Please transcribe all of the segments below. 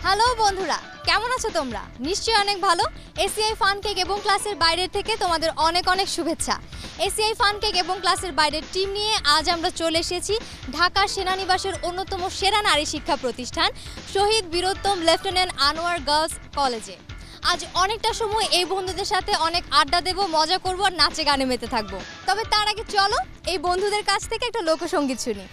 Hello বন্ধুরা, কেমন আছো তোমরা? নিশ্চয়ই অনেক ভালো। এসিআই ফান কেক এবং ক্লাসের বাইরের থেকে তোমাদের অনেক অনেক শুভেচ্ছা। এসিআই ফান কেক এবং ক্লাসের বাইরের টিম নিয়ে আজ আমরা চলে এসেছি ঢাকার সেনানিবাসের অন্যতম সেরা নারী শিক্ষা প্রতিষ্ঠান শহীদ বীরোত্তম লেফটেন্যান্ট আনোয়ার গার্লস কলেজে। আজ অনেকটা সময় এই বন্ধুদের সাথে অনেক আড্ডা দেব, মজা করব আর নাচে গানে মেতে থাকবো। তবে তার আগে চলো এই বন্ধুদের কাছ থেকে একটা লোকসঙ্গীত শুনি।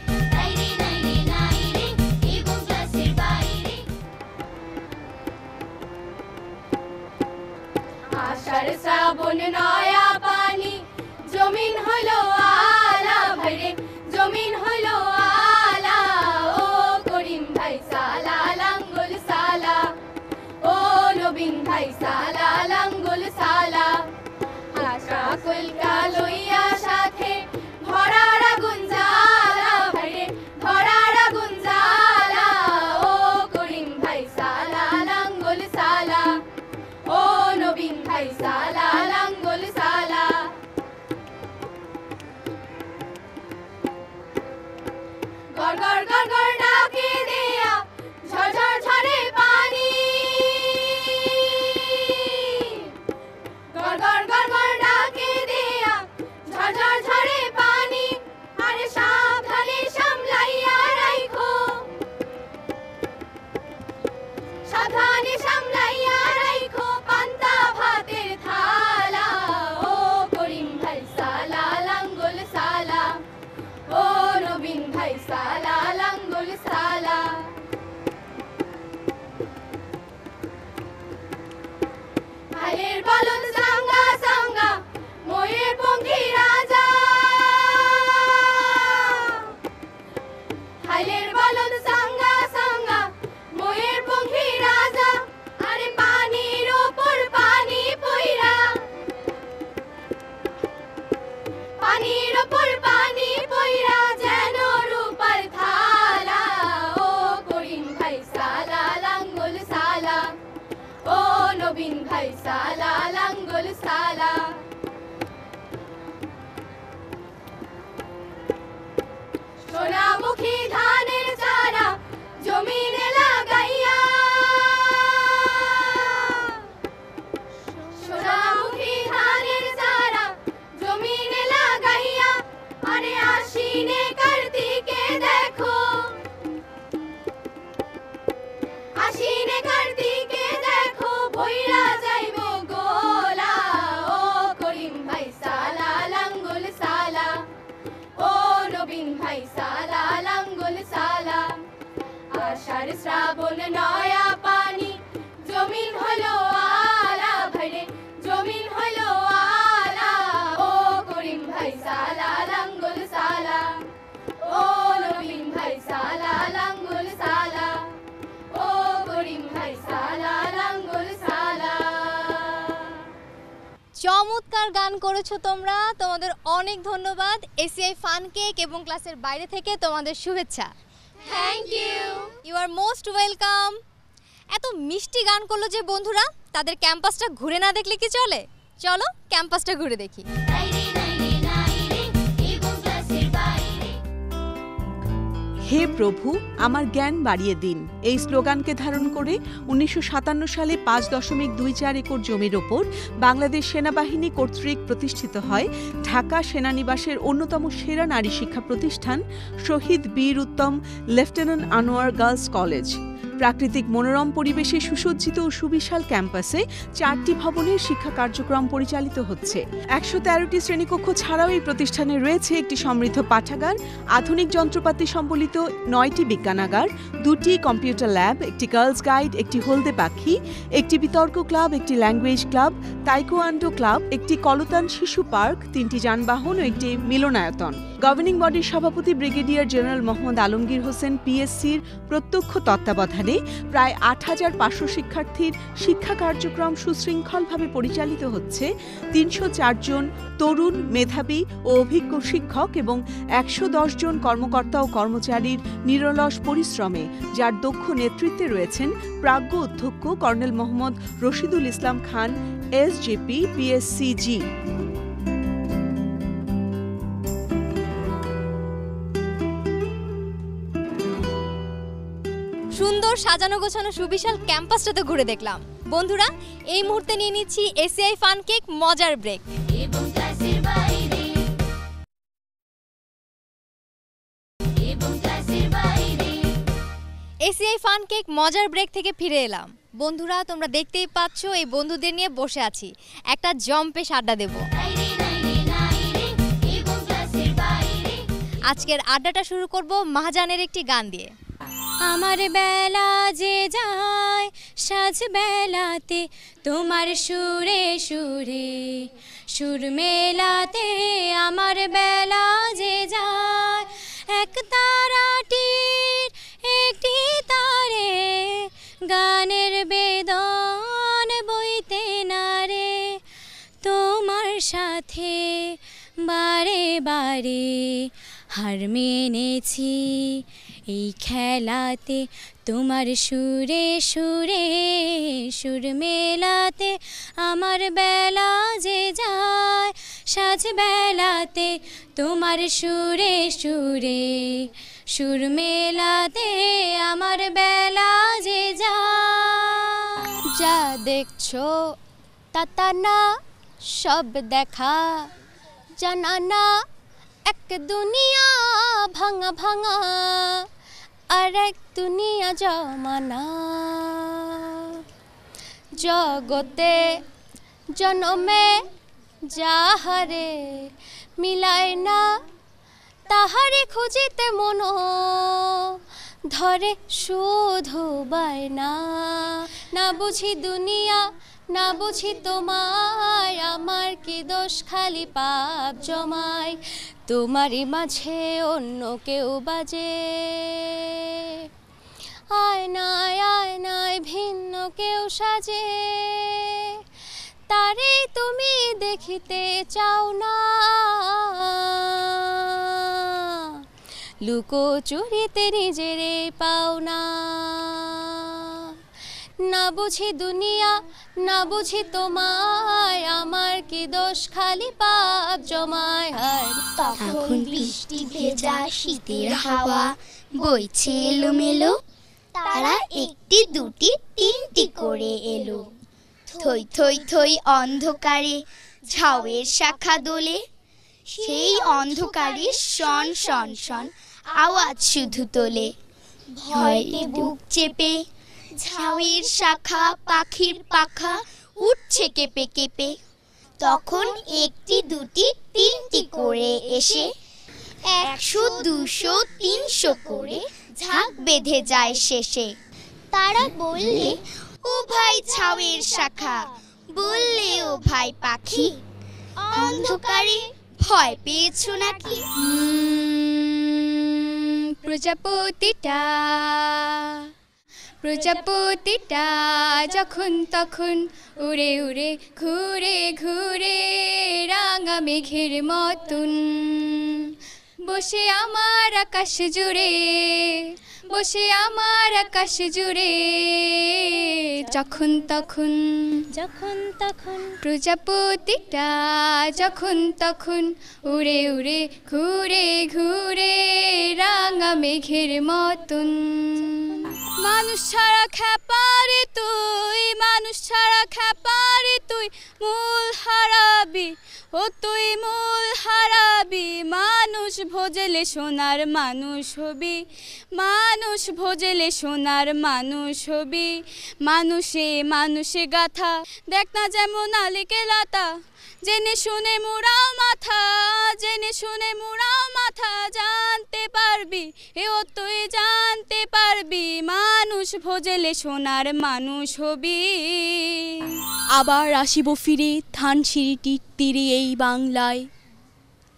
আষাঢ় শ্রাবণ নয়া পানি জমিন হলো আলা ভাইরে, জমিন হলো আলা। ও করিম ভাই সালা লাঙ্গল সালা, ও নবীন ভাই সালা লাঙ্গল সালা। আশা কলকা লইয়া সাথে ভরার আগুন জ্বালা ভাইরে, ভরার আগুন জ্বালা। ও করিম ভাই সালা লাঙ্গল সালা, ও নবীন ভাই সালা লাঙ্গল সালা। গড় গড় গড় গড় ডাকে দেয়া ঝরঝর ঝরে পানি, গড় গড় গড় গড় ডাকে দেয়া ঝরঝর ঝরে পানি। আরে সাবধানে সামলাইয়া রাখো, সাবধানে সামলাইয়া রাখো পান্তা ভাতের থালা। ও করিম ভাই সালা লাঙ্গল সালা, ও নবীন ভাই সালা লাঙ্গল সালা। ভাইয়ের বলদ সাঙ্গা সাঙ্গা ময়ের পঙ্খী রাজা, ভাইয়ের বলদ সাঙ্গা সাঙ্গা ময়ের পঙ্খী রাজা। আরে পানির ওপর পানি পইরা, পানির ওপর পানি পইরা যেন রূপার থালা। ও করিম ভাই সালা লাঙ্গল সালা, ও নবীন ভাই সালা লাঙ্গল সালা। সোনামুখী ধানের চারা জমিনে লাগাইয়া, সোনামুখী ধানের চারা জমিনে লাগাইয়া। আরে আশ্বিনে কার্তিকে দেখো, আশ্বিনে কার্তিকে দেখো বইরা যাইব গোলা। ও করিম ভাই সালা লাঙ্গল সালা, ও নবীন ভাই সালা লাঙ্গল সালা। আষাঢ় শ্রাবণ নয়া পানি জমিন হলো আলা ভাইরে, জমিন হলো আলা। ও করিম ভাই সালা লাঙ্গল সালা, ও নবীন ভাই সালা লাঙ্গল সালা, ও করিম ভাই সালা লাঙ্গল সালা। চমৎকার গান করেছো তোমরা, তোমাদের অনেক ধন্যবাদ। এসিআই ফান কেক এবং ক্লাসের বাইরে থেকে তোমাদের শুভেচ্ছা। Thank you. You are most welcome. এত মিষ্টি গান করলো যে বন্ধুরা, তাদের ক্যাম্পাসটা ঘুরে না দেখলে কি চলে? চলো ক্যাম্পাসটা ঘুরে দেখি। হে প্রভু, আমার জ্ঞান বাড়িয়ে দিন, এই স্লোগানকে ধারণ করে 1957 সালে 5.24 একর জমির ওপর বাংলাদেশ সেনাবাহিনী কর্তৃক প্রতিষ্ঠিত হয় ঢাকা সেনানিবাসের অন্যতম সেরা নারী শিক্ষা প্রতিষ্ঠান শহীদ Bir Uttom lieutenant Anwar girls college. প্রাকৃতিক মনোরম পরিবেশে সুসজ্জিত ও সুবিশাল ক্যাম্পাসে 4টি ভবনের শিক্ষা কার্যক্রম পরিচালিত হচ্ছে। 113টি শ্রেণীকক্ষ ছাড়াও এই প্রতিষ্ঠানে রয়েছে একটি সমৃদ্ধ পাঠাগার, আধুনিক যন্ত্রপাতি সম্বলিত 9টি বিজ্ঞানাগার, 2টি কম্পিউটার ল্যাব, একটি গার্লস গাইড, একটি হলদে পাখি, একটি বিতর্ক ক্লাব, একটি ল্যাঙ্গুয়েজ ক্লাব, তাইকোয়ান্ডো ক্লাব, একটি কলতান শিশু পার্ক, 3টি যানবাহন ও একটি মিলনায়তন। গভর্নিং বডির সভাপতি ব্রিগেডিয়ার জেনারেল মোহাম্মদ আলমগীর হোসেন পিএসসির প্রত্যক্ষ তত্ত্বাবধানে প্রায় 8,500 শিক্ষার্থীর শিক্ষা কার্যক্রম সুশৃঙ্খলভাবে পরিচালিত হচ্ছে। 304 জন তরুণ, মেধাবী ও অভিজ্ঞ শিক্ষক এবং 110 জন কর্মকর্তা ও কর্মচারীর নিরলস পরিশ্রমে, যার দক্ষ নেতৃত্বে রয়েছেন প্রাজ্ঞ অধ্যক্ষ কর্নেল মোহাম্মদ রশিদুল ইসলাম খান, এসজেপি, পিএসসিজি। সুন্দর সাজানো গোছানো সুবিশাল ক্যাম্পাসটাতে ঘুরে দেখলাম। বন্ধুরা, এই মুহূর্তে নিয়ে নিচ্ছি এসিআই ফান কেক মজার ব্রেক। এবং ক্লাসের বাইরে এবং ক্লাসের বাইরে এসিআই ফান কেক মজার ব্রেক থেকে ফিরে এলাম। বন্ধুরা, তোমরা দেখতেই পাচ্ছ এই বন্ধুদের নিয়ে বসে আছি, একটা জম্পেশ আড্ডা দেব। এবং ক্লাসের বাইরে আজকের আড্ডাটা শুরু করব মাহজানের একটি গান দিয়ে। আমার বেলা যে যায় সাজ বেলাতে তোমার সুরে সুরে সুর মেলাতে, আমার বেলা যে যায় এক তারাটির একটি তারে গানের বেদন বইতে নারে, তোমার সাথে বারে বারে হার মেনেছি এই খেলাতে, তোমার সুরে সুরে সুর মেলাতে, আমার বেলা যে যায় সাজ বেলাতে তোমার সুরে সুরে সুর মেলাতে, আমার বেলা যে যায়। যা দেখছো তা না, সব দেখা জানা না, এক দুনিয়া ভাঙা ভাঙা আর এক দুনিয়া জমানা। জগতে জনমে যাহারে মিলায় না, তাহারে খুঁজিতে মন ধরে শুধু বায়না। না বুঝি দুনিয়া না বুঝি তোমায়, আমার কি দোষ খালি পাপ জমায়, তোমারই মাঝে অন্য কেউ বাজে। আয়নায় আয়নায় ভিন্ন কেউ সাজে, তারে তুমি দেখিতে চাও না, লুকো চুরিতে নিজেরে পাও না। না বুঝি দুনিয়া না বুঝি তোমায়, আমার কি দোষ খালি পাপ জমায়। তখন বৃষ্টি ভেজা শীতের হাওয়া বইছে এলোমেলো, তারা একটি দুটি তিনটি করে এলো। থই থই থই অন্ধকারে ঝাউয়ের শাখা দোলে, সেই অন্ধকারে শন শন শন আওয়াজ শুধু তোলে। ভয়ে বুক চেপে ঝাউয়ের শাখা পাখির পাখা উঠছে কেঁপে কেঁপে, তখন একটি দুটি তিনটি করে এসে 100 200 300 করে ঝাঁক বেঁধে যায় শেষে। তারা বললে ও ভাই ঝাউয়ের শাখা, বললে ও ভাই পাখি, অন্ধকারে ভয় পেয়েছো নাকি? প্রজাপতিটা প্রজাপতিটা যখন তখন উড়ে উড়ে ঘুরে ঘুরে রাঙা মেঘের মতন, বসে আমার আকাশ জুড়ে বসে আমার আকাশ জুড়ে, যখন তখন যখন তখন প্রজাপতিটা যখন তখন উড়ে উড়ে ঘুরে ঘুরে রাঙা মেঘের মতন। মানুষ ছাড়া খ্যাপারে তুই, মানুষ ছাড়া খ্যাপারে তুই মূল হারাবি, ও তুই মূল হারাবি। মানুষ ভোজলে সোনার মানুষ হবি, মানুষ ভোজলে সোনার মানুষ হবি। মানুষে মানুষে গাথা দেখ না যেমন আলিকে লাতা, জেনে শুনে মুড়াও মাথা, জেনে শুনে মুড়াও মাথা। জানতে পারবি এও তুই জানতে পারবি, মানুষ ভোজলে সোনার মানুষ হবি। আবার আসিব ফিরে ধানসিঁড়িটির তীরে এই বাংলায়,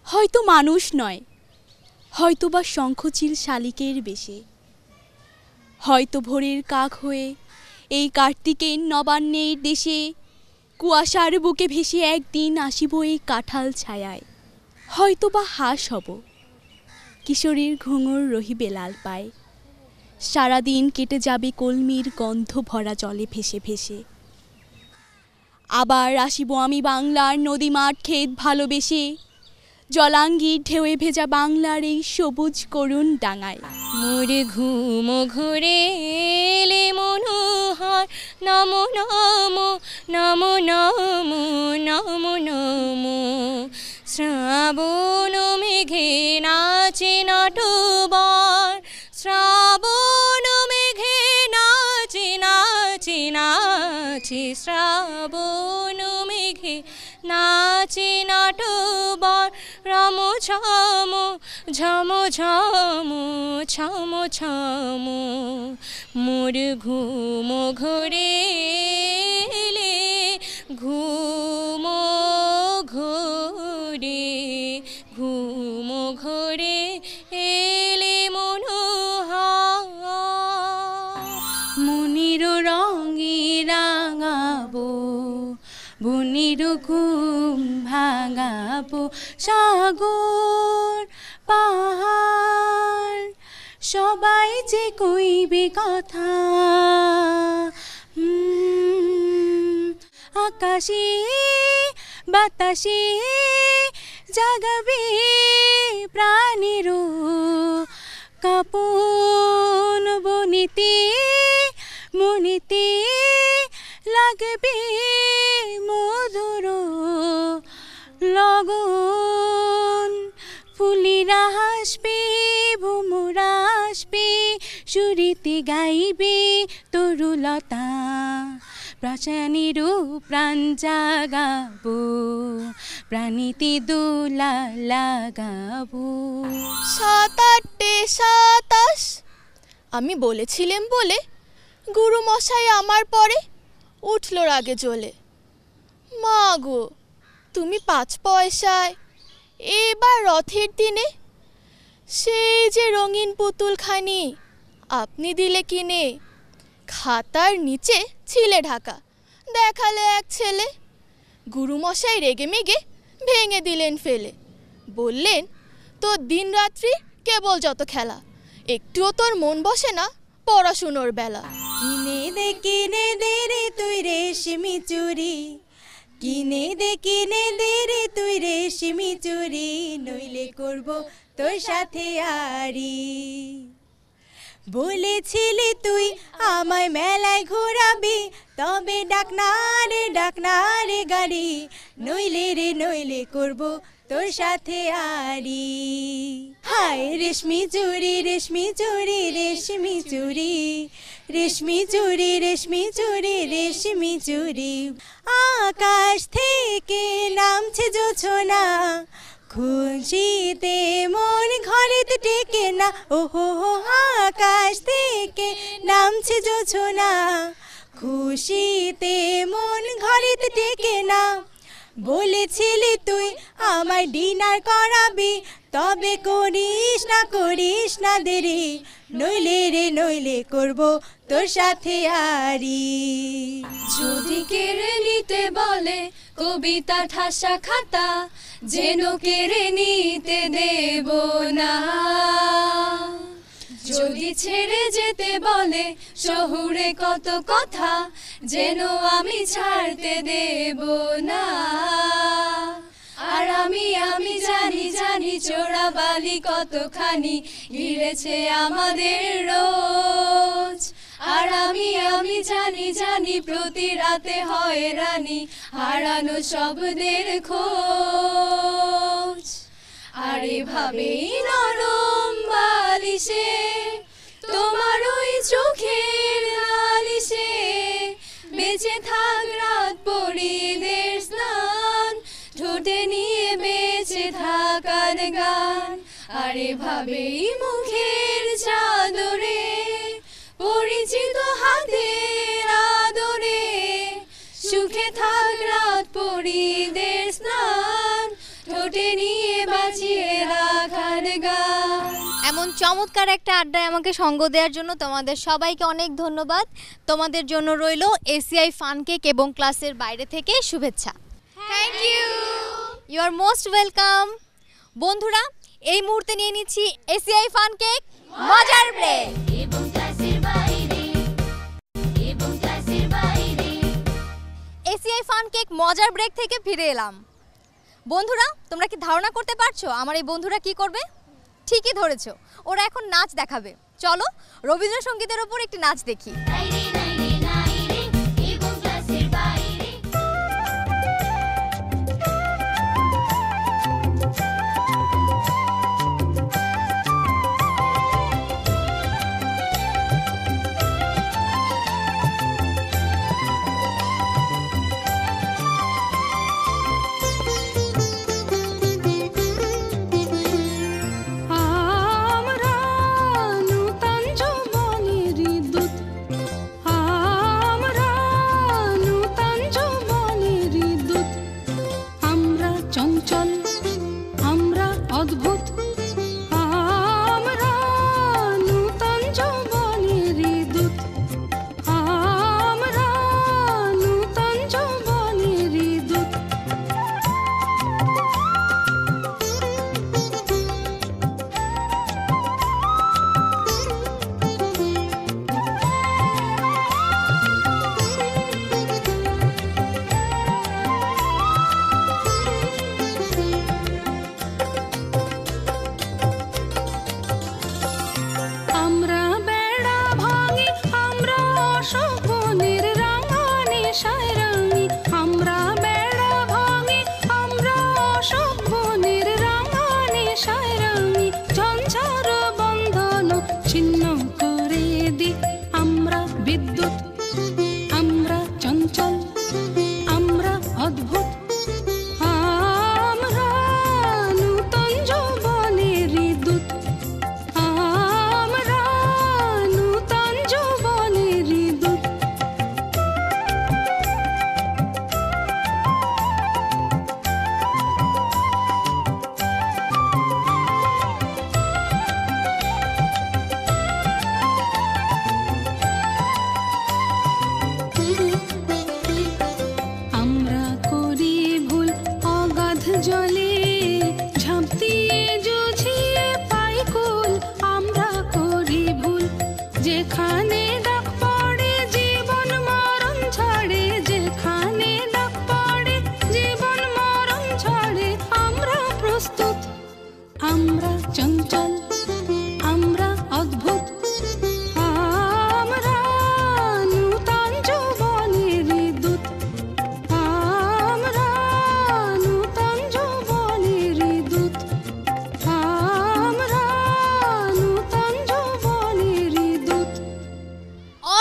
হয়তো মানুষ নয়, হয়তো বা শঙ্খচিল শালিকের বেশে, হয়তো ভোরের কাক হয়ে এই কার্তিকের নবান্নের দেশে, কুয়াশার বুকে ভেসে একদিন আসিব এই কাঁঠাল ছায়ায়। হয়তো বা হাঁস হব, কিশোরীর ঘুঙুর রহিবে লাল পায়, সারাদিন কেটে যাবে কলমির গন্ধ ভরা জলে ভেসে ভেসে। আবার আসিব আমি বাংলার নদী মাঠ ক্ষেত ভালোবেসে, জলাঙ্গি ঢেউয়ে ভেজা বাংলার এই সবুজ করুণ ডাঙায়। মোর ঘুম ঘুরে এলে মনোহর নমো নমো নমো নমো নমো নমো শ্রাবণ মেঘে নাচে নটবর শ্রাবণ মেঘে নাচে নাচে নাচে শ্রাবণ মেঘে নাচে নটবর রম ঝম ঝম ঝম ছম ছম মোর ঘুম ঘোরে এলে ঘুম ঘোরে ঘুম ঘোরে এলে মনোহর মনির রঙে রাঙাবো বনির ঘুম ভাঙাবো সাগর পাহাড় সবাই যে কইবে কথা আকাশে বাতাসে জাগাবে প্রাণের কাপন বনিতে মনিতে লাগবে মধুর লগন ফুলিরা হাসবে ভুমরা আসবে সুরিতে গাইবে তরুলতা প্রাণীর প্রাণ জাগাবো প্রাণীতে দোলা লাগাবো। 7-8-27 আমি বলেছিলাম বলে গুরু মশাই আমার পরে উঠল রাগে জ্বলে। মা গো তুমি 5 পয়সায় এবার রথের দিনে সেই যে রঙিন পুতুলখানি আপনি দিলে কিনে খাতার নিচে ছিলে ঢাকা দেখালে এক ছেলে। গুরুমশাই রেগে মেগে ভেঙে দিলেন ফেলে বললেন তোর দিন রাত্রি কেবল যত খেলা একটুও তোর মন বসে না পড়াশুনোর বেলা। কিনে দে রে তুই রেশমি চুরি কিনে দে রে তুই রেশমি চুরি নইলে করব তোর সাথে আরি বলেছিলি তুই আমায় মেলায় ঘোরাবি তবে ডাকনারে গাড়ি নইলে করব তোর সাথে আরি হায় রেশমি চুরি রেশমি চুরি রেশমি চুরি রেশমি চুরি রেশমি চুরি রেশমি চুরি আকাশ থেকে নামছে জোছনা খুশিতে মন ঘরেতে টেকে না ওহো আকাশ থেকে নামছে জোছনা খুশিতে মন ঘরেতে টেকে না বলেছিলি তুই আমায় ডিনার করাবি তবে করিস না দেরি নইলে করব তোর সাথে আরি যদি কেড়ে নিতে বলে কবিতা ঠাসা খাতা যেন কেড়ে নিতে দেব না যদি ছেড়ে যেতে বলে শহুরে কত কথা যেন আমি ছাড়তে দেব না আর আমি জানি চোরাবালি কতখানি ঘিরেছে আমাদের রোজ আর আমি জানি প্রতি রাতে হয় রানী হারানো শব্দের খোঁজ আর এভাবেই নরম বালিশে তোমার ওই চোখের নালিশে বেঁচে থাক রাত পরিদের স্নান ঠোঁটে নিয়ে বেঁচে থাকার গান আর এভাবেই মুখের চাদরে পরিচিত হাতের আদরে সুখে থাক রাত পরিদের স্নান ঠোঁটে নিয়ে বাঁচিয়ে রাখার গান। এমন চমৎকার একটা আড্ডায় আমাকে সঙ্গ দেওয়ার জন্য তোমাদের সবাইকে অনেক ধন্যবাদ। তোমাদের জন্য রইল এসিআই ফান কেক এবং ক্লাসের বাইরে থেকে শুভেচ্ছা। Thank you. You are most welcome. বন্ধুরা এই মুহূর্তে নিয়ে নিচ্ছি এসিআই ফান কেক মজার ব্রেক। এসিআই ফান কেক মজার ব্রেক থেকে ফিরে এলাম। বন্ধুরা, তোমরা কি ধারণা করতে পারছো আমার এই বন্ধুরা কি করবে? ঠিকই ধরেছো, ওরা এখন নাচ দেখাবে। চলো রবীন্দ্রসঙ্গীতের উপর একটি নাচ দেখি।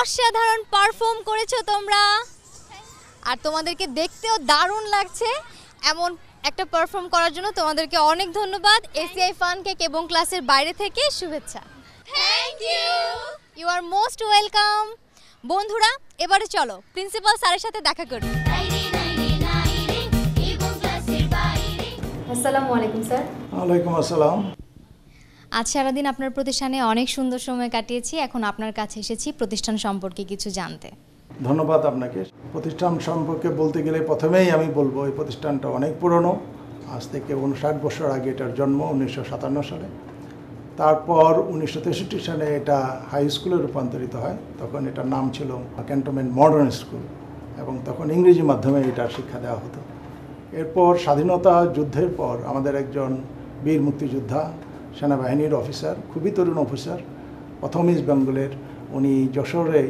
অসাধারণ পারফর্ম করেছো তোমরা, আর তোমাদেরকে দেখতেও দারুণ লাগছে। এমন একটা পারফর্ম করার জন্য তোমাদেরকে অনেক ধন্যবাদ। এসিআই ফান কেক এবং ক্লাসের বাইরে থেকে শুভেচ্ছা। Thank you. You are most welcome. বন্ধুরা, এবারে চলো প্রিন্সিপাল স্যারের সাথে দেখা করি। আসসালামু আলাইকুম স্যার। ওয়ালাইকুম আসসালাম। আজ সারাদিন আপনার প্রতিষ্ঠানে অনেক সুন্দর সময় কাটিয়েছি, এখন আপনার কাছে এসেছি প্রতিষ্ঠান সম্পর্কে কিছু জানতে। ধন্যবাদ আপনাকে। প্রতিষ্ঠান সম্পর্কে বলতে গেলে প্রথমেই আমি বলবো এই প্রতিষ্ঠানটা অনেক পুরনো, আজ থেকে 59 বছর আগে এটার জন্ম 1957 সালে। তারপর 1963 সালে এটা হাই স্কুলে রূপান্তরিত হয়, তখন এটার নাম ছিল ক্যান্টনমেন্ট মডার্ন স্কুল এবং তখন ইংরেজি মাধ্যমে এটার শিক্ষা দেওয়া হতো। এরপর স্বাধীনতা যুদ্ধের পর আমাদের একজন বীর মুক্তিযোদ্ধা, সেনাবাহিনীর অফিসার, খুবই তরুণ অফিসার, প্রথম ইস্ট বেঙ্গলের, উনি যশোরে